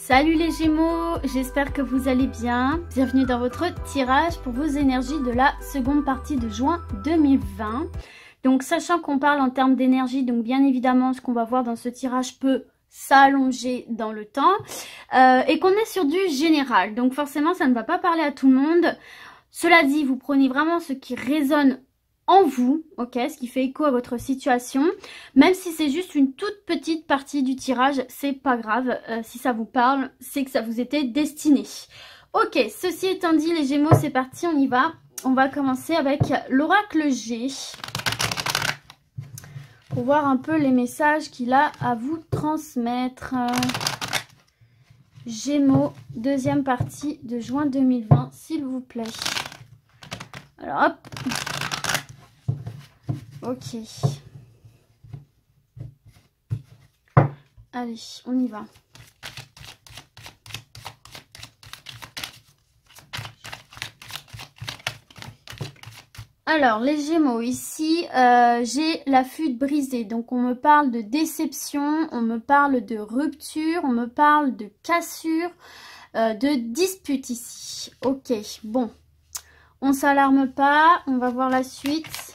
Salut les Gémeaux, j'espère que vous allez bien. Bienvenue dans votre tirage pour vos énergies de la seconde partie de juin 2020. Donc sachant qu'on parle en termes d'énergie, donc bien évidemment ce qu'on va voir dans ce tirage peut s'allonger dans le temps et qu'on est sur du général. Donc forcément ça ne va pas parler à tout le monde. Cela dit, vous prenez vraiment ce qui résonne en vous, ok, ce qui fait écho à votre situation, même si c'est juste une toute petite partie du tirage, c'est pas grave, si ça vous parle, c'est que ça vous était destiné. Ok, ceci étant dit les Gémeaux, c'est parti, on y va. On va commencer avec l'oracle G, pour voir un peu les messages qu'il a à vous transmettre. Gémeaux, deuxième partie de juin 2020, s'il vous plaît. Alors hop. Ok. Allez, on y va. Alors, les Gémeaux, ici, j'ai la flûte brisée. Donc, on me parle de déception, on me parle de rupture, on me parle de cassure, de dispute ici. Ok, bon. On s'alarme pas, on va voir la suite.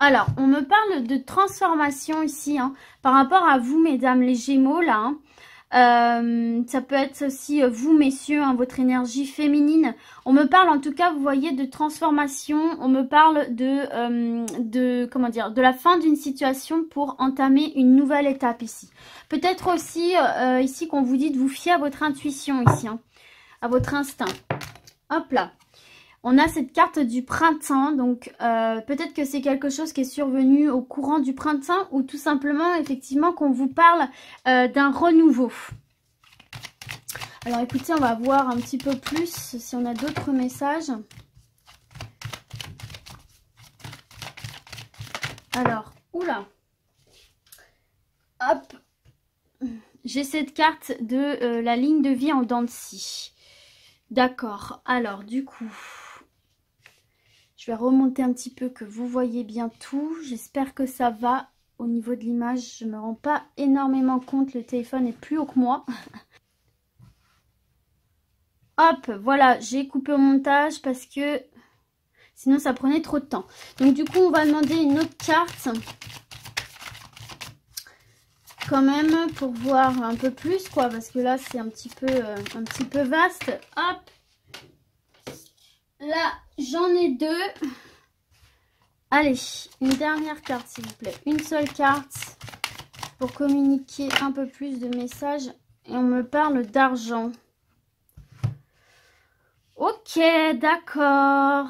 Alors, on me parle de transformation ici, hein, par rapport à vous, mesdames les Gémeaux, là. Ça peut être aussi vous, messieurs, hein, votre énergie féminine. On me parle, en tout cas, vous voyez, de transformation. On me parle comment dire, de la fin d'une situation pour entamer une nouvelle étape ici. Peut-être aussi, ici, qu'on vous dit de vous fier à votre intuition ici, hein, à votre instinct. Hop là. On a cette carte du printemps, donc peut-être que c'est quelque chose qui est survenu au courant du printemps ou tout simplement, effectivement, qu'on vous parle d'un renouveau. Alors écoutez, on va voir un petit peu plus si on a d'autres messages. Alors, oula, hop, j'ai cette carte de la ligne de vie en dents de scie. D'accord, alors du coup... Je vais remonter un petit peu que vous voyez bien tout. J'espère que ça va au niveau de l'image. Je ne me rends pas énormément compte. Le téléphone est plus haut que moi. Hop, voilà. J'ai coupé au montage parce que sinon ça prenait trop de temps. Donc du coup, on va demander une autre carte. Quand même pour voir un peu plus quoi. Parce que là, c'est un petit peu vaste. Hop. Là, j'en ai deux. Allez, une dernière carte, s'il vous plaît. Une seule carte pour communiquer un peu plus de messages. Et on me parle d'argent. Ok, d'accord.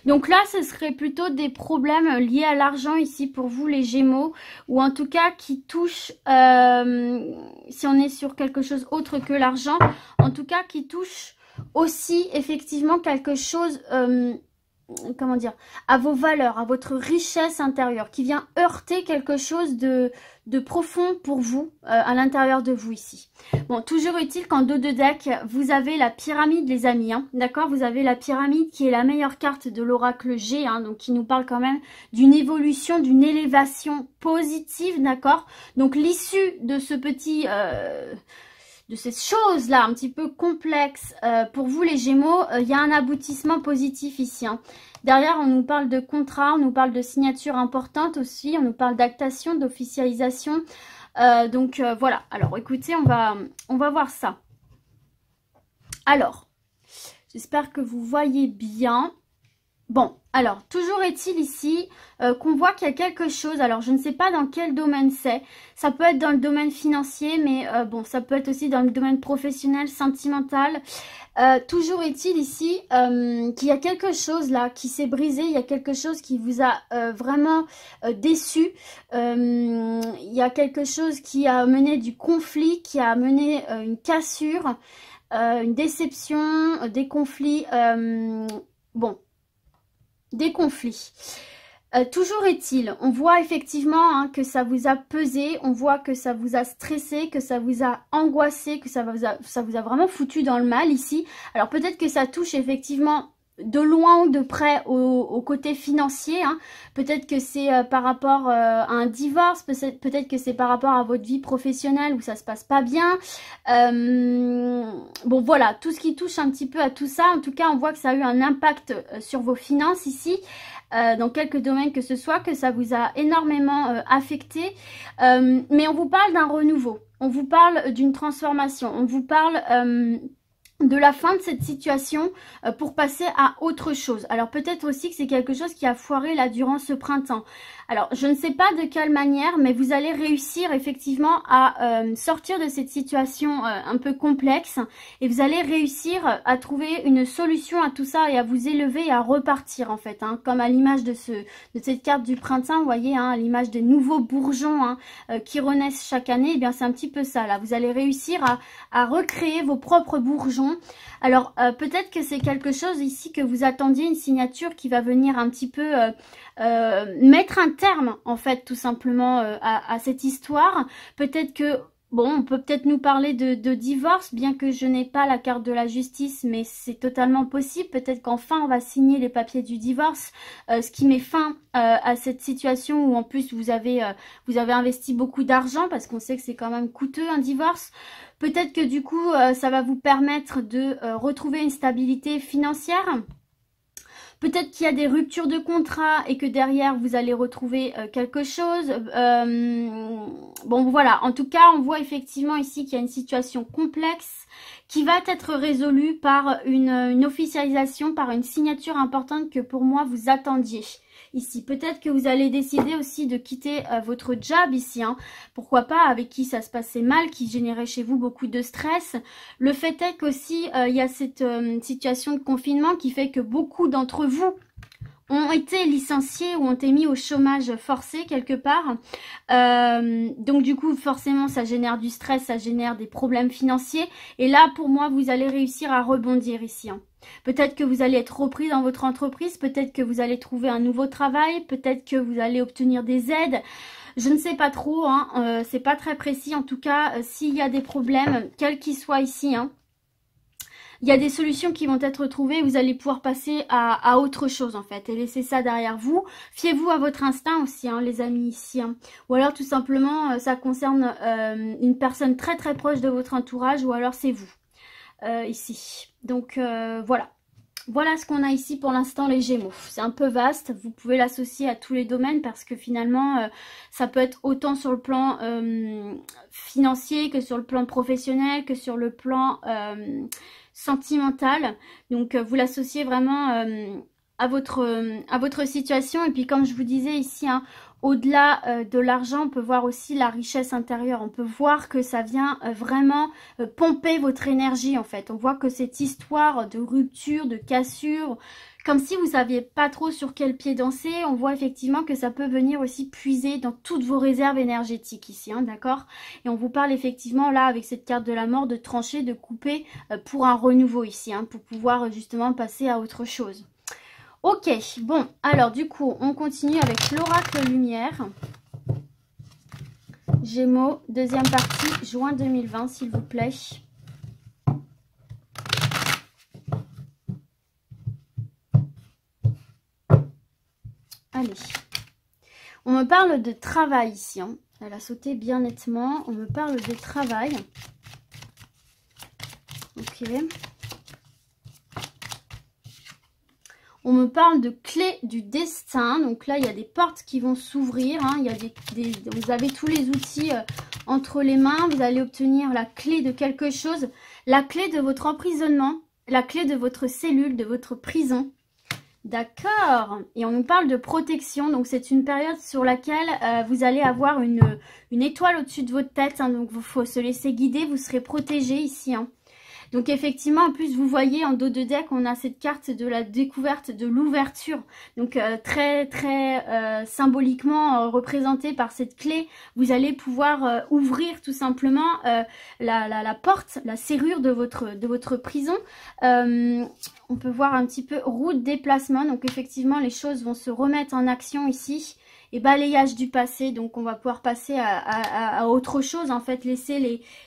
Donc là, ce serait plutôt des problèmes liés à l'argent ici pour vous, les Gémeaux. Ou en tout cas, qui touchent, si on est sur quelque chose autre que l'argent, en tout cas, qui touchent aussi effectivement quelque chose, comment dire, à vos valeurs, à votre richesse intérieure, qui vient heurter quelque chose de profond pour vous, à l'intérieur de vous ici. Bon, toujours utile qu'en dos de deck, vous avez la pyramide, les amis, hein, d'accord? Vous avez la pyramide qui est la meilleure carte de l'oracle G, hein, donc qui nous parle quand même d'une évolution, d'une élévation positive, d'accord? Donc l'issue de ce petit... de ces choses-là un petit peu complexes pour vous les Gémeaux, il y a un aboutissement positif ici. Hein. Derrière, on nous parle de contrat, on nous parle de signature importante aussi, on nous parle d'actation, d'officialisation. Donc voilà, alors écoutez, on va voir ça. Alors, j'espère que vous voyez bien. Bon, alors, toujours est-il ici qu'on voit qu'il y a quelque chose, alors je ne sais pas dans quel domaine c'est, ça peut être dans le domaine financier, mais bon, ça peut être aussi dans le domaine professionnel, sentimental. Toujours est-il ici qu'il y a quelque chose là qui s'est brisé, il y a quelque chose qui vous a vraiment déçu, il y a quelque chose qui a mené du conflit, qui a mené une cassure, une déception, des conflits, bon... des conflits. Toujours est-il, on voit effectivement hein, que ça vous a pesé, on voit que ça vous a stressé, que ça vous a angoissé, que ça vous a vraiment foutu dans le mal ici. Alors peut-être que ça touche effectivement de loin ou de près au côté financier, hein. Peut-être que c'est par rapport à un divorce, peut-être que c'est par rapport à votre vie professionnelle où ça se passe pas bien. Bon voilà, tout ce qui touche un petit peu à tout ça, en tout cas on voit que ça a eu un impact sur vos finances ici. Dans quelques domaines que ce soit, que ça vous a énormément affecté. Mais on vous parle d'un renouveau, on vous parle d'une transformation, on vous parle de la fin de cette situation pour passer à autre chose. Alors peut-être aussi que c'est quelque chose qui a foiré là durant ce printemps. Alors je ne sais pas de quelle manière, mais vous allez réussir effectivement à sortir de cette situation un peu complexe et vous allez réussir à trouver une solution à tout ça et à vous élever et à repartir en fait, hein, comme à l'image de cette carte du printemps, vous voyez, hein, à l'image des nouveaux bourgeons hein, qui renaissent chaque année. Et bien c'est un petit peu ça là, vous allez réussir à recréer vos propres bourgeons. Alors peut-être que c'est quelque chose ici que vous attendiez, une signature qui va venir un petit peu mettre un terme en fait tout simplement à cette histoire. Peut-être que bon, on peut peut-être nous parler de divorce, bien que je n'ai pas la carte de la justice, mais c'est totalement possible. Peut-être qu'enfin on va signer les papiers du divorce, ce qui met fin à cette situation où en plus vous avez investi beaucoup d'argent, parce qu'on sait que c'est quand même coûteux un divorce. Peut-être que du coup ça va vous permettre de retrouver une stabilité financière. Peut-être qu'il y a des ruptures de contrat et que derrière vous allez retrouver quelque chose. Bon voilà, en tout cas on voit effectivement ici qu'il y a une situation complexe qui va être résolue par une officialisation, par une signature importante que pour moi vous attendiez. Ici, peut-être que vous allez décider aussi de quitter votre job ici, hein. Pourquoi pas, avec qui ça se passait mal, qui générait chez vous beaucoup de stress. Le fait est qu'aussi, il y a cette situation de confinement qui fait que beaucoup d'entre vous ont été licenciés ou ont été mis au chômage forcé quelque part. Donc du coup, forcément, ça génère du stress, ça génère des problèmes financiers. Et là, pour moi, vous allez réussir à rebondir ici, hein. Peut-être que vous allez être repris dans votre entreprise, peut-être que vous allez trouver un nouveau travail, peut-être que vous allez obtenir des aides. Je ne sais pas trop, hein, c'est pas très précis. En tout cas, s'il y a des problèmes, quels qu'ils soient ici, hein, il y a des solutions qui vont être trouvées. Vous allez pouvoir passer à autre chose en fait et laisser ça derrière vous. Fiez-vous à votre instinct aussi, hein, les amis ici, hein. Ou alors tout simplement, ça concerne une personne très très proche de votre entourage ou alors c'est vous. Ici. Donc voilà. Voilà ce qu'on a ici pour l'instant les Gémeaux. C'est un peu vaste, vous pouvez l'associer à tous les domaines parce que finalement ça peut être autant sur le plan financier que sur le plan professionnel, que sur le plan sentimental. Donc vous l'associez vraiment à votre situation. Et puis comme je vous disais ici, hein, au-delà de l'argent, on peut voir aussi la richesse intérieure. On peut voir que ça vient vraiment pomper votre énergie en fait. On voit que cette histoire de rupture, de cassure, comme si vous ne saviez pas trop sur quel pied danser, on voit effectivement que ça peut venir aussi puiser dans toutes vos réserves énergétiques ici, hein, d'accord? Et on vous parle effectivement là avec cette carte de la mort de trancher, de couper pour un renouveau ici, hein, pour pouvoir justement passer à autre chose. Ok, bon, alors du coup, on continue avec l'oracle lumière. Gémeaux, deuxième partie, juin 2020, s'il vous plaît. Allez, on me parle de travail ici, hein. Elle a sauté bien nettement, on me parle de travail. Ok. On me parle de clé du destin. Donc là, il y a des portes qui vont s'ouvrir, hein. Il y a vous avez tous les outils entre les mains. Vous allez obtenir la clé de quelque chose. La clé de votre emprisonnement. La clé de votre cellule, de votre prison. D'accord. Et on nous parle de protection. Donc c'est une période sur laquelle vous allez avoir une étoile au-dessus de votre tête, hein. Donc il faut se laisser guider. Vous serez protégé ici, hein. Donc effectivement, en plus, vous voyez en dos de deck, on a cette carte de la découverte, de l'ouverture. Donc très très symboliquement représentée par cette clé, vous allez pouvoir ouvrir tout simplement la porte, la serrure de votre prison. On peut voir un petit peu roue de déplacement. Donc effectivement, les choses vont se remettre en action ici. Et balayage du passé, donc on va pouvoir passer à autre chose, en fait, laisser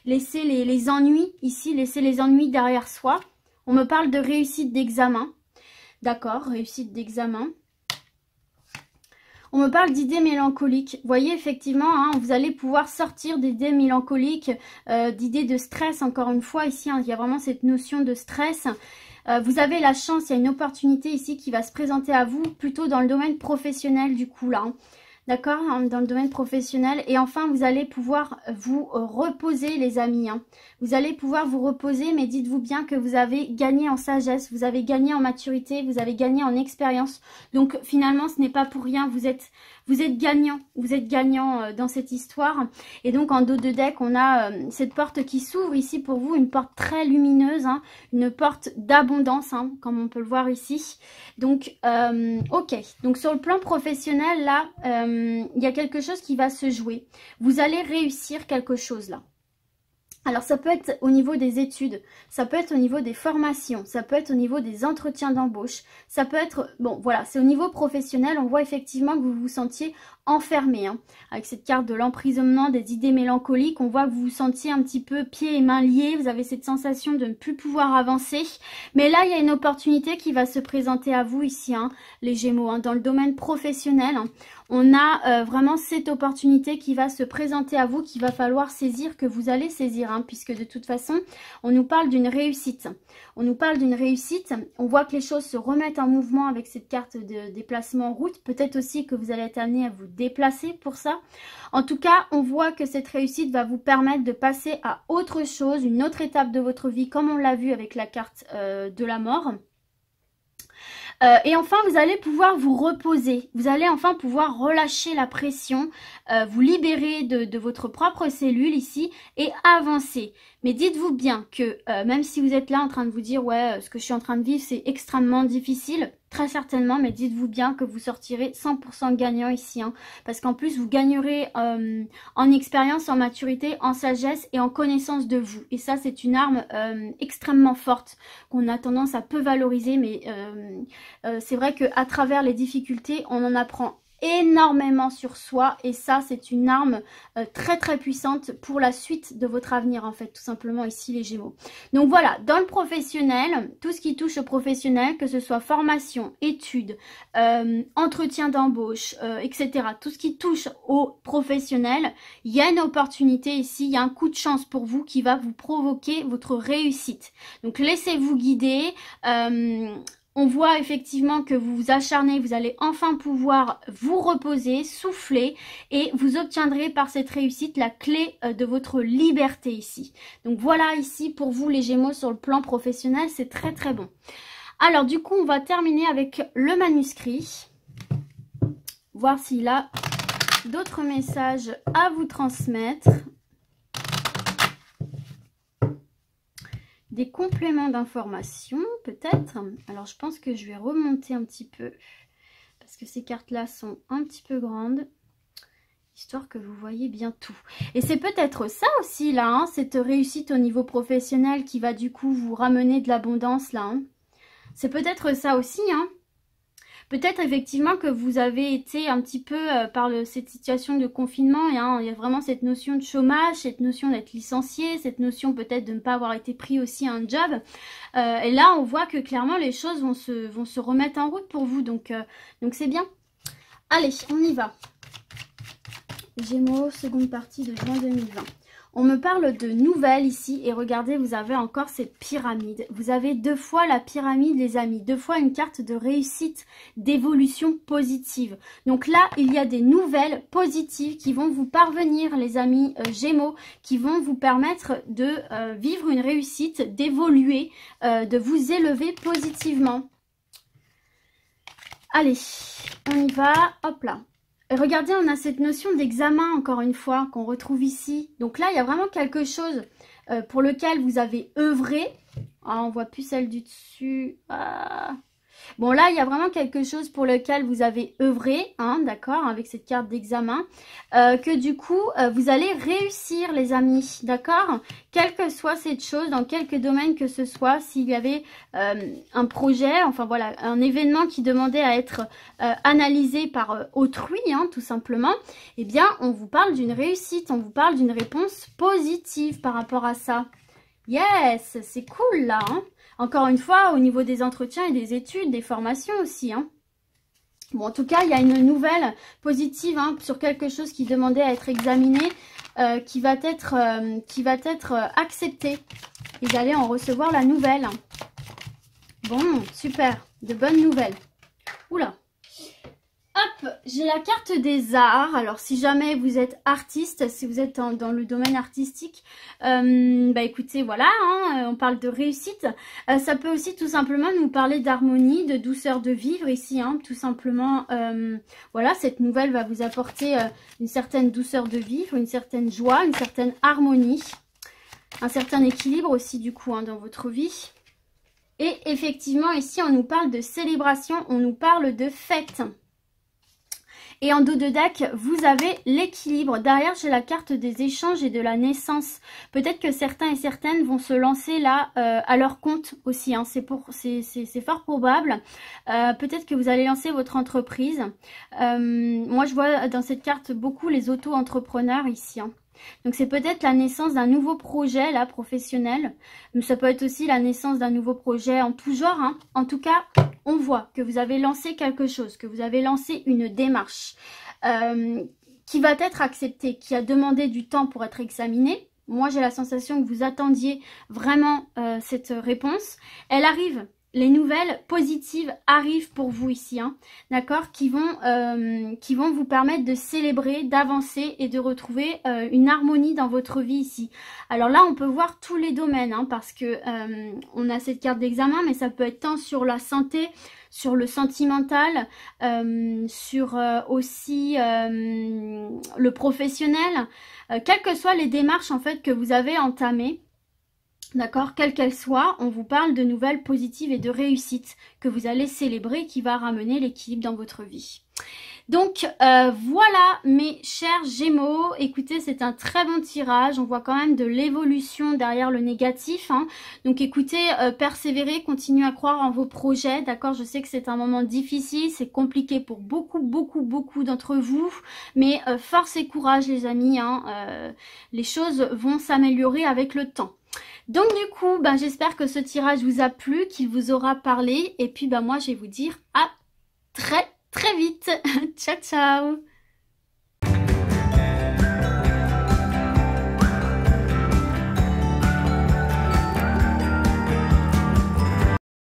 les ennuis ici, laisser les ennuis derrière soi. On me parle de réussite d'examen. D'accord, réussite d'examen. On me parle d'idées mélancoliques. Vous voyez, effectivement, hein, vous allez pouvoir sortir d'idées mélancoliques, d'idées de stress, encore une fois. Ici, hein, il y a vraiment cette notion de stress. Vous avez la chance, il y a une opportunité ici qui va se présenter à vous, plutôt dans le domaine professionnel, du coup, là. Hein. D'accord, dans le domaine professionnel. Et enfin, vous allez pouvoir vous reposer, les amis. Hein. Vous allez pouvoir vous reposer, mais dites-vous bien que vous avez gagné en sagesse, vous avez gagné en maturité, vous avez gagné en expérience. Donc, finalement, ce n'est pas pour rien. Vous êtes gagnant. Vous êtes gagnant dans cette histoire. Et donc, en dos de deck, on a cette porte qui s'ouvre ici pour vous. Une porte très lumineuse. Hein, une porte d'abondance, hein, comme on peut le voir ici. Donc, ok. Donc, sur le plan professionnel, là... il y a quelque chose qui va se jouer. Vous allez réussir quelque chose là. Alors ça peut être au niveau des études, ça peut être au niveau des formations, ça peut être au niveau des entretiens d'embauche, ça peut être, bon voilà, c'est au niveau professionnel, on voit effectivement que vous vous sentiez enfermé, hein. Avec cette carte de l'emprisonnement, des idées mélancoliques, on voit que vous vous sentiez un petit peu pieds et mains liés, vous avez cette sensation de ne plus pouvoir avancer, mais là il y a une opportunité qui va se présenter à vous ici, hein, les Gémeaux, hein, dans le domaine professionnel, hein. On a vraiment cette opportunité qui va se présenter à vous, qu'il va falloir saisir, que vous allez saisir, hein, puisque de toute façon, on nous parle d'une réussite. On nous parle d'une réussite, on voit que les choses se remettent en mouvement avec cette carte de déplacement en route. Peut-être aussi que vous allez être amené à vous déplacer pour ça. En tout cas, on voit que cette réussite va vous permettre de passer à autre chose, une autre étape de votre vie, comme on l'a vu avec la carte de la mort. Et enfin, vous allez pouvoir vous reposer. Vous allez enfin pouvoir relâcher la pression, vous libérer de votre propre cellule ici et avancer. Mais dites-vous bien que même si vous êtes là en train de vous dire « Ouais, ce que je suis en train de vivre, c'est extrêmement difficile », très certainement, mais dites-vous bien que vous sortirez 100% gagnant ici. Hein, parce qu'en plus, vous gagnerez en expérience, en maturité, en sagesse et en connaissance de vous. Et ça, c'est une arme extrêmement forte qu'on a tendance à peu valoriser. Mais c'est vrai qu'à travers les difficultés, on en apprend énormément sur soi et ça c'est une arme très très puissante pour la suite de votre avenir en fait, tout simplement ici les Gémeaux. Donc voilà, dans le professionnel, tout ce qui touche au professionnel, que ce soit formation, études, entretien d'embauche, etc. Tout ce qui touche au professionnel, il y a une opportunité ici, il y a un coup de chance pour vous qui va vous provoquer votre réussite. Donc laissez-vous guider. On voit effectivement que vous vous acharnez, vous allez enfin pouvoir vous reposer, souffler et vous obtiendrez par cette réussite la clé de votre liberté ici. Donc voilà ici pour vous les Gémeaux sur le plan professionnel, c'est très très bon. Alors du coup on va terminer avec le manuscrit, voir s'il a d'autres messages à vous transmettre. Des compléments d'information, peut-être. Alors, je pense que je vais remonter un petit peu. Parce que ces cartes-là sont un petit peu grandes. Histoire que vous voyez bien tout. Et c'est peut-être ça aussi, là. Hein, cette réussite au niveau professionnel qui va du coup vous ramener de l'abondance, là. Hein. C'est peut-être ça aussi, hein. Peut-être effectivement que vous avez été un petit peu par cette situation de confinement, et, hein, il y a vraiment cette notion de chômage, cette notion d'être licencié, cette notion peut-être de ne pas avoir été pris aussi à un job. Et là, on voit que clairement les choses vont se remettre en route pour vous, donc c'est bien. Allez, on y va. Gémeaux, seconde partie de juin 2020. On me parle de nouvelles ici et regardez, vous avez encore cette pyramide. Vous avez deux fois la pyramide, les amis. Deux fois une carte de réussite, d'évolution positive. Donc là, il y a des nouvelles positives qui vont vous parvenir, les amis Gémeaux, qui vont vous permettre de vivre une réussite, d'évoluer, de vous élever positivement. Allez, on y va. Hop là. Et regardez, on a cette notion d'examen, encore une fois, qu'on retrouve ici. Donc là, il y a vraiment quelque chose pour lequel vous avez œuvré. Ah, on ne voit plus celle du dessus. Ah. Bon, là, il y a vraiment quelque chose pour lequel vous avez œuvré, hein, d'accord, avec cette carte d'examen, que du coup, vous allez réussir, les amis, d'accord? Quelle que soit cette chose, dans quelque domaine que ce soit, s'il y avait un projet, enfin voilà, un événement qui demandait à être analysé par autrui, hein, tout simplement, eh bien, on vous parle d'une réussite, on vous parle d'une réponse positive par rapport à ça. Yes, c'est cool là. Hein. Encore une fois, au niveau des entretiens et des études, des formations aussi. Hein. Bon, en tout cas, il y a une nouvelle positive hein, sur quelque chose qui demandait à être examiné, qui va être accepté. Et vous allez en recevoir la nouvelle. Bon, super, de bonnes nouvelles. Oula. Hop, j'ai la carte des arts. Alors, si jamais vous êtes artiste, si vous êtes dans le domaine artistique, bah écoutez, voilà, hein, on parle de réussite. Ça peut aussi tout simplement nous parler d'harmonie, de douceur de vivre ici, hein, tout simplement. Voilà, cette nouvelle va vous apporter une certaine douceur de vivre, une certaine joie, une certaine harmonie, un certain équilibre aussi du coup hein, dans votre vie. Et effectivement, ici, on nous parle de célébration, on nous parle de fête. Et en dos de deck, vous avez l'équilibre. Derrière, j'ai la carte des échanges et de la naissance. Peut-être que certains et certaines vont se lancer là à leur compte aussi. Hein. C'est fort probable. Peut-être que vous allez lancer votre entreprise. Moi, je vois dans cette carte beaucoup les auto-entrepreneurs ici. Hein. Donc c'est peut-être la naissance d'un nouveau projet là professionnel, mais ça peut être aussi la naissance d'un nouveau projet en tout genre. Hein. En tout cas, on voit que vous avez lancé quelque chose, que vous avez lancé une démarche qui va être acceptée, qui a demandé du temps pour être examinée. Moi j'ai la sensation que vous attendiez vraiment cette réponse. Elle arrive. Les nouvelles positives arrivent pour vous ici, hein, d'accord, qui vont vous permettre de célébrer, d'avancer et de retrouver une harmonie dans votre vie ici. Alors là, on peut voir tous les domaines, hein, parce que on a cette carte d'examen, mais ça peut être tant sur la santé, sur le sentimental, sur aussi le professionnel, quelles que soient les démarches en fait que vous avez entamées. D'accord, quelle qu'elle soit, on vous parle de nouvelles positives et de réussites que vous allez célébrer qui va ramener l'équilibre dans votre vie. Donc voilà mes chers Gémeaux, écoutez c'est un très bon tirage, on voit quand même de l'évolution derrière le négatif. Hein. Donc écoutez, persévérez, continuez à croire en vos projets, d'accord, je sais que c'est un moment difficile, c'est compliqué pour beaucoup d'entre vous, mais force et courage les amis, hein, les choses vont s'améliorer avec le temps. Donc du coup, bah, j'espère que ce tirage vous a plu, qu'il vous aura parlé. Et puis bah, moi, je vais vous dire à très vite. Ciao, ciao.